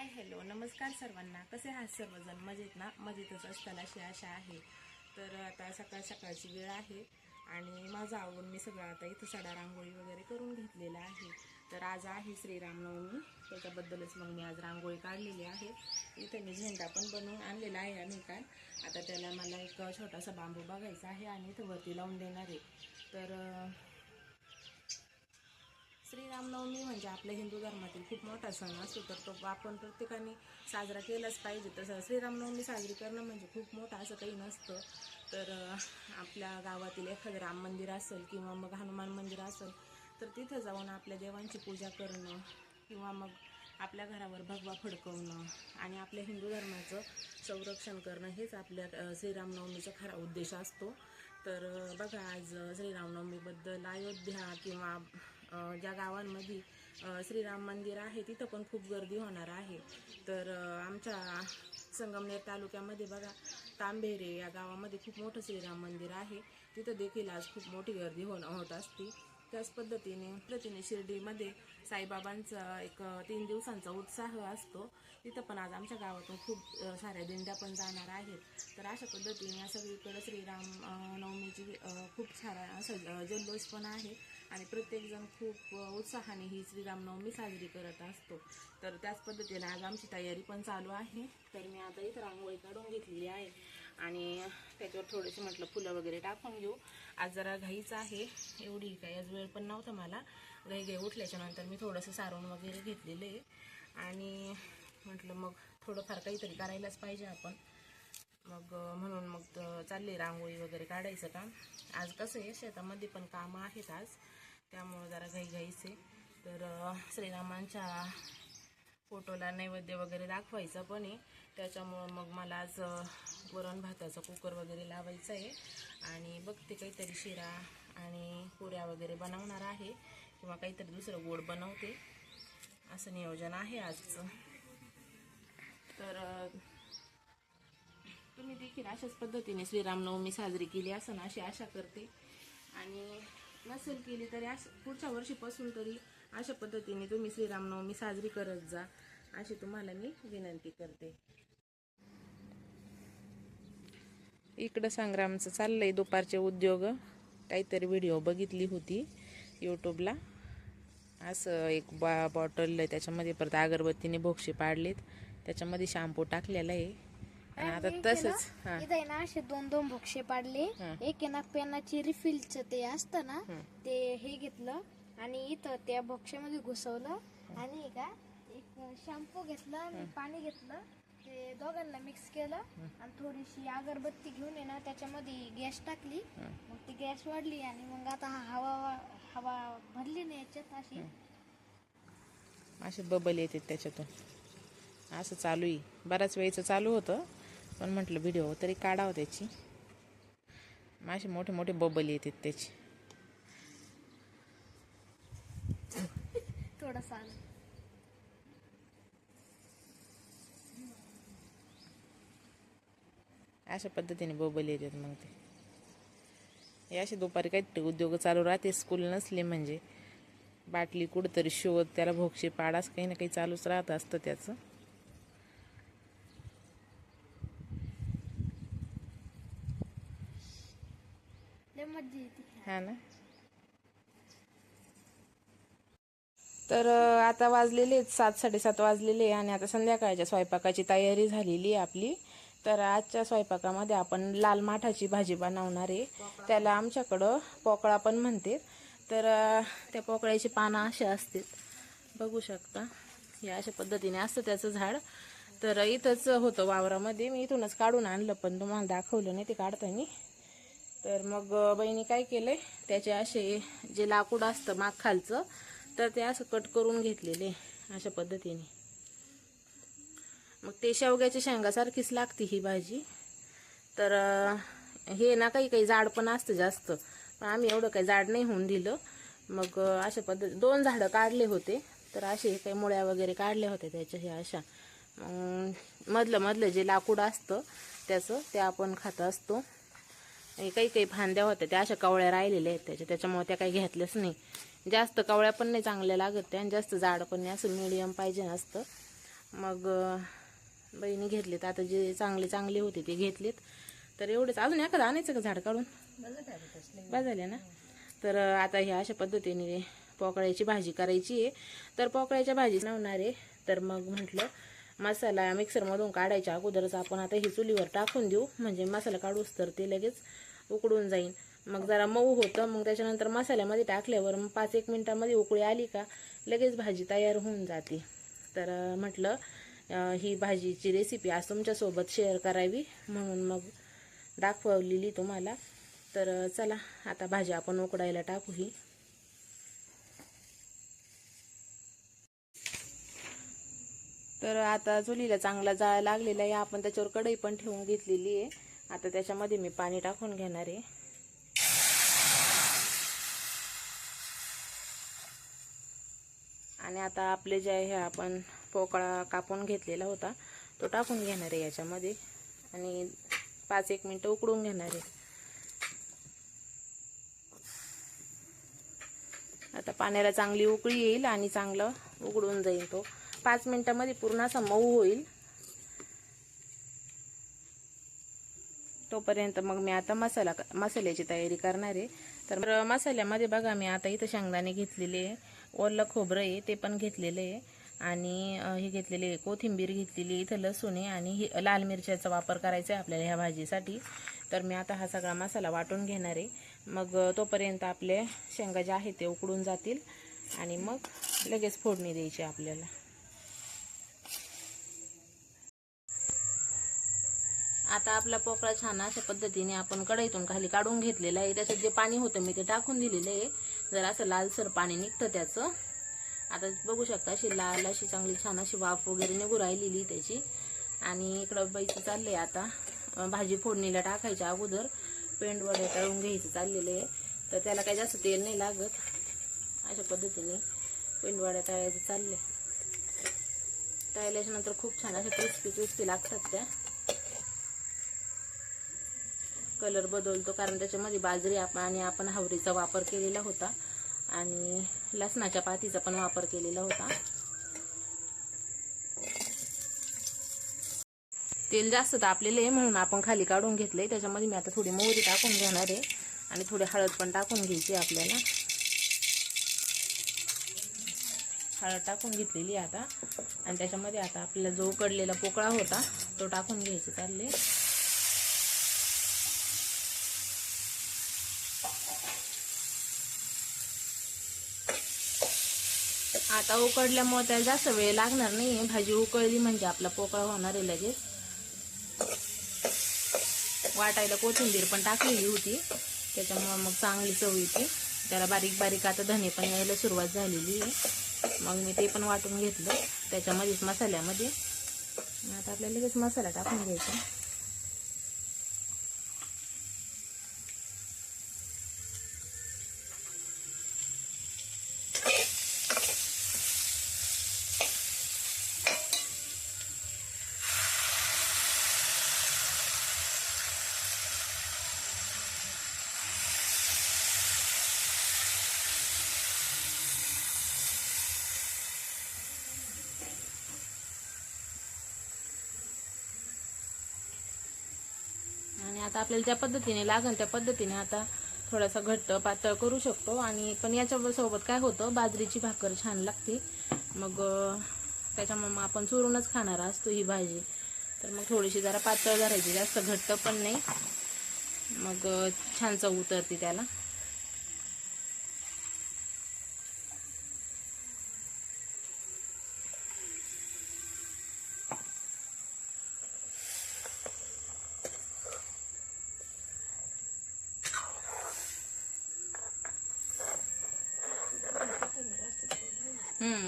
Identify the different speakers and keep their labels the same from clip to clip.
Speaker 1: Hello नमस्कार सर्वांना. कसे आहात सर्वजण? मजेत ना? मजेतच असताना अशी आशा आहे. तर आता सकाळची वेळ आहे आणि माझं आवडून मी सगळं आता इथं सडा रांगोळी वगैरे करून घेतलेलं आहे. तर आज आहे श्रीरामनवमी, त्याच्याबद्दलच मग मी आज रांगोळी काढलेली आहे. इथे मी झेंडा पण बनवून आणलेला आहे आम्ही काय. आता त्याला मला एक छोटासा बांबू बघायचा आहे आणि इथं वरती लावून देणार आहे. तर श्रीरामनवमी म्हणजे आपल्या हिंदू धर्मातील खूप मोठा सण असतो, तर तो आपण प्रत्येकाने साजरा केलाच पाहिजे. तसं श्रीरामनवमी साजरी करणं म्हणजे खूप मोठं असं काही नसतं. तर आपल्या गावातील एखादं राम मंदिर असेल किंवा मग हनुमान मंदिर असेल तर तिथं जाऊन आपल्या देवांची पूजा करणं किंवा मग आपल्या घरावर भगवा फडकवणं आणि आपल्या हिंदू धर्माचं संरक्षण करणं हेच आपल्या श्रीरामनवमीचा खरा उद्देश असतो. तर बघा, आज श्रीरामनवमीबद्दल अयोध्या किंवा ज्या गावांमध्ये श्रीराम मंदिर आहे तिथं पण खूप गर्दी होणार आहे. तर आमच्या संगमनेर तालुक्यामध्ये बघा, तांबेरे या गावामध्ये खूप मोठं श्रीराम मंदिर आहे. तिथं देखील आज खूप मोठी गर्दी होत असते. त्याच पद्धतीने शिर्डीमध्ये साईबाबांचा एक 3 दिवसांचा उत्साह असतो. तिथं पण आज आमच्या गावातून खूप साऱ्या दिंड्या पण जाणार आहेत. तर अशा पद्धतीने या सगळीकडे श्रीराम नवमीची खूप सारा असं जल्लोष पण आहे आणि प्रत्येकजण खूप उत्साहाने ही श्रीरामनवमी साजरी करत असतो. तर त्याच पद्धतीने आज आमची तयारी पण चालू आहे. तर मी आता इथं रांगोळी काढून घेतलेली आहे आणि त्याच्यावर थोडेसे म्हटलं फुलं वगैरे टाकून घेऊ. आज जरा घाईच आहे, एवढी काही आज वेळ पण नव्हता मला. घाई उठल्याच्या नंतर मी थोडंसं सारून वगैरे घेतलेलं आहे आणि म्हटलं मग थोडंफार काहीतरी करायलाच पाहिजे आपण. मग म्हणून मग चालले रांगोळी वगैरे काढायचं काम. आज कसं आहे, शेतामध्ये पण कामं आहेत आज, त्यामुळं जरा घाईच आहे. तर श्रीरामांच्या फोटोला नैवेद्य वगैरे दाखवायचं पण आहे, त्याच्यामुळं मग मला आज वरण भाताचा कुकर वगैरे लावायचा आहे आणि बघते काहीतरी शिरा आणि पुऱ्या वगैरे बनवणार आहे किंवा काहीतरी दुसरं गोड बनवते, असं नियोजन आहे आजचं. तर तुम्ही देखील अशाच पद्धतीने श्रीरामनवमी साजरी केली असं अशी आशा करते आणि नसेल केली तरी पुढच्या वर्षीपासून तरी अशा पद्धतीने तुम्ही श्रीरामनवमी साजरी करत जा, अशी तुम्हाला मी विनंती करते. इकडं संग्रामचं चाललंय दुपारचे उद्योग. काहीतरी व्हिडिओ बघितली होती यूट्यूबला, असं एक बॉटल आहे, त्याच्यामध्ये परत अगरबत्तीने भोक्षे पाडलेत, त्याच्यामध्ये शॅम्पू टाकलेला आहे आणि आता तसंच
Speaker 2: इथे ना असे 2-2 भोक्षे पाडले. एक आहे ना पेनाची रिफिलचं ते असतं ना, ते हे घेतलं आणि इथं त्या भोक्षामध्ये घुसवलं आणि का एक शॅम्पू घेतलं आणि पाणी घेतलं, ते दोघांना मिक्स केलं आणि थोडीशी अगरबत्ती घेऊन ना त्याच्यामध्ये गॅस टाकली. मग ती गॅस वाढली आणि मग आता हवा भरली नाही याच्यात,
Speaker 1: असे बबल येतात त्याच्यातून. असं चालू आहे, बऱ्याच वेळचं चालू होतं, पण म्हटलं व्हिडिओ तरी काढावं त्याची. असे मोठे मोठे बबल येतात त्याची.
Speaker 2: थोडासा
Speaker 1: अशा पद्धतीने बबल येतात. मग ते असे दुपारी काहीतरी उद्योग चालू राहते, स्कूल नसले म्हणजे बाटली कुठंतरी शोध, त्याला भोक्षे पाडास, काही ना काही चालूच राहत असतं त्याचं.
Speaker 2: मज्जा येते.
Speaker 1: हा ना. तर आता वाजलेले 7-7:30 वाजलेले आणि आता संध्याकाळच्या स्वयंपाकाची तयारी झालेली आहे आपली. तर आजच्या स्वयंपाकामध्ये आपण लाल माठाची भाजी बनवणार आहे. त्याला आमच्याकडं पोकळा पण म्हणते. तर त्या पोकळ्याची पानं अशी असतात, बघू शकता, या अशा पद्धतीने असतं त्याचं झाड. तर इथंच होतं वावरामध्ये, मी इथूनच काढून आणलं पण तुम्हाला दाखवलं नाही ते काढताना. तर मग बहिणी काय केलंय, त्याचे असे जे लाकूड असतं माग खालचं, तर ते असं कट करून घेतलेले अशा पद्धतीने. मग ते शेवग्याच्या शेंगासारखीच लागते ही भाजी. तर हे ना काही जाड पण असतं जास्त, पण आम्ही एवढं काही जाड नाही होऊन दिलं. मग अशा पद्धती 2 झाडं काढले होते, तर असे काही मुळ्या वगैरे काढल्या होत्या त्याच्या ह्या अशा. मधलं जे लाकूड असतं त्याचं ते आपण खात असतो. काही फांद्या होत्या त्या अशा कवळ्या राहिलेल्या आहेत त्याच्यामुळे त्या काही घेतल्याच नाही. जास्त कवळ्या पण नाही चांगल्या लागत त्या आणि जास्त जाड पण नाही, असं मिडियम पाहिजे असतं. मग बहिणी घेतलेत आता, जे चांगले चांगले होते ते घेतलेत. तर एवढेच, अजून एखादं आणायचं का झाड काढून? बस झाले ना. तर आता ह्या अशा पद्धतीने पोकळ्याची भाजी करायची आहे. तर पोकळ्याच्या भाजी बनवणार आहे. तर मग म्हटलं मसाला मिक्सरमधून काढायच्या अगोदरच आपण आता ही चुलीवर टाकून देऊ, म्हणजे मसाला काढूस तर ते लगेच उकडून जाईल. मग जरा मऊ होतं. मग त्याच्यानंतर मसाल्यामध्ये टाकल्यावर मग 5-1 मिनिटांमध्ये उकळी आली का लगेच भाजी तयार होऊन जाते. तर म्हटलं ही भाजीची रेसिपी आज तुमच्यासोबत शेअर करावी म्हणून मग दाखवलेली तुम्हाला. तर चला आता भाजी आपण उकडायला टाकू ही. तर आता चुलीला चांगला जाळ लागलेला आहे. आपण त्याच्यावर कढई पण ठेवून घेतलेली आहे. आता त्याच्यामध्ये मी पाणी टाकून घेणार आहे. आणि आता आपले जे आहे आपण पोकळा कापून घेतलेला होता तो टाकून घेणार आहे याच्यामध्ये आणि 5-1 मिनिटं उकडून घेणार आहे. आता पाण्याला चांगली उकळी येईल आणि चांगलं उकडून जाईल. तो 5 मिनिटांमध्ये पूर्ण असा मऊ होईल. तोपर्यंत मग मी आता मसाल्याची तयारी करणार आहे. तर मसाल्यामध्ये बघा मी आता इथं शेंगदाणे घेतलेले आहे, ओलं खोबरं आहे ते पण घेतलेलं आहे आणि हे घेतलेले आहे कोथिंबीर घेतलेली आहे, इथं लसूण आहे आणि लाल मिरच्याचा वापर करायचा आहे आपल्याला ह्या भाजीसाठी. तर मी आता हा सगळा मसाला वाटून घेणार आहे. मग तोपर्यंत आपले शेंगा जे आहेत ते उकडून जातील आणि मग लगेच फोडणी द्यायची आपल्याला. आता आपला पोकळा छान अशा पद्धतीने आपण कढईतून खाली काढून घेतलेला आहे. त्याच्यात जे पाणी होतं मी ते टाकून दिलेलं आहे. जर असं लालसर पाणी निघतं त्याचं. आता बघू शकता अशी लाल अशी चांगली छान अशी वाफ वगैरे निघू राहिलेली त्याची. आणि इकडं बाईचं चाललंय आता भाजी फोडणीला टाकायच्या अगोदर पेंडवडे तळून घ्यायचं चाललेलं आहे. तर त्याला काही जास्त तेल नाही लागत. अशा पद्धतीने पेंडवड्या तळायचं चाललंय. तळल्याच्या नंतर खूप छान अशा क्रिस्पी लागतात त्या. कलर बदलतो कारण त्याच्यामध्ये बाजरी आपण हावरीचा वापर केलेला होता आणि लसणाच्या पातीचा पण वापर केलेला होता. तेल जास्त तापलेलं आहे म्हणून आपण खाली काढून घेतलंय. त्याच्यामध्ये मी आता थोडी मोहरी टाकून घेणार आहे आणि थोडी हळद पण टाकून घ्यायची आपल्याला. हळद टाकून घेतलेली आता आणि त्याच्यामध्ये आता आपल्याला जो उकडलेला पोकळा होता तो टाकून घ्यायचा चालले. आता उकडल्यामुळे त्याला जास्त वेळ लागणार नाही. भाजी उकळली म्हणजे आपला पोकळा होणार आहे लगेच. वाटायला कोथिंबीर पण टाकलेली होती त्याच्यामुळे मग चांगली चव येते त्याला. बारीक बारीक आता धने पण यायला सुरुवात झालेली आहे. मग मी ते पण वाटून घेतलं त्याच्यामध्येच मसाल्यामध्ये. आता आपल्याला लगेच मसाला टाकून घ्यायचा. आता आपल्याला ज्या पद्धतीने लागेल त्या पद्धतीने आता थोडासा घट्ट पातळ करू शकतो. आणि पण याच्या सोबत काय होतं बाजरीची भाकर छान लागते. मग त्याच्यामुळे मग आपण चुरूनच खाणार असतो ही भाजी. तर मग थोडीशी जरा पातळ करायची, जास्त घट्ट पण नाही. मग छान चव उतरते त्याला.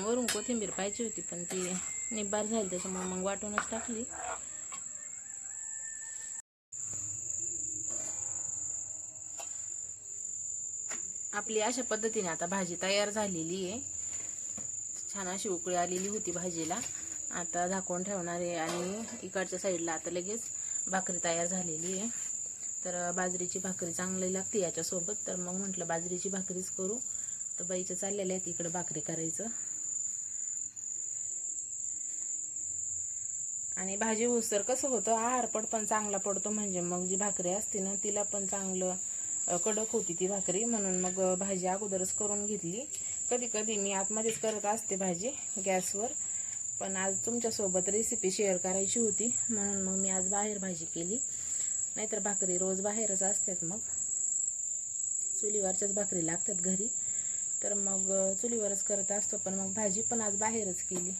Speaker 1: वरून कोथिंबीर पाहिजे होती पण ती निब्बार झाली त्याच्यामुळे मग वाटूनच टाकली. आपली अशा पद्धतीने आता भाजी तयार झालेली आहे. छान अशी उकळी आलेली होती भाजीला. आता झाकून ठेवणार आहे आणि इकडच्या साईडला आता लगेच भाकरी तयार झालेली आहे. तर बाजरीची भाकरी चांगली लागते याच्यासोबत. तर मग म्हटलं बाजरीची भाकरीच करू. तर बाईचं चाललेलं आहे तिकडे भाकरी करायचं. आणि भाजी होऊस्तर कसं होतं, आहार पण चांगला पडतो, म्हणजे मग जी भाकरी असते ना तिला पण चांगलं कडक होती ती भाकरी. म्हणून मग भाजी अगोदरच करून घेतली. कधी कधी मी आतमध्येच करत असते भाजी गॅसवर, पण आज तुमच्यासोबत रेसिपी शेअर करायची होती म्हणून मग मी आज बाहेर भाजी केली. नाहीतर भाकरी रोज बाहेरच असतात, मग चुलीवरच्याच भाकरी लागतात घरी, तर मग चुलीवरच करत असतो. पण मग भाजी पण आज बाहेरच केली.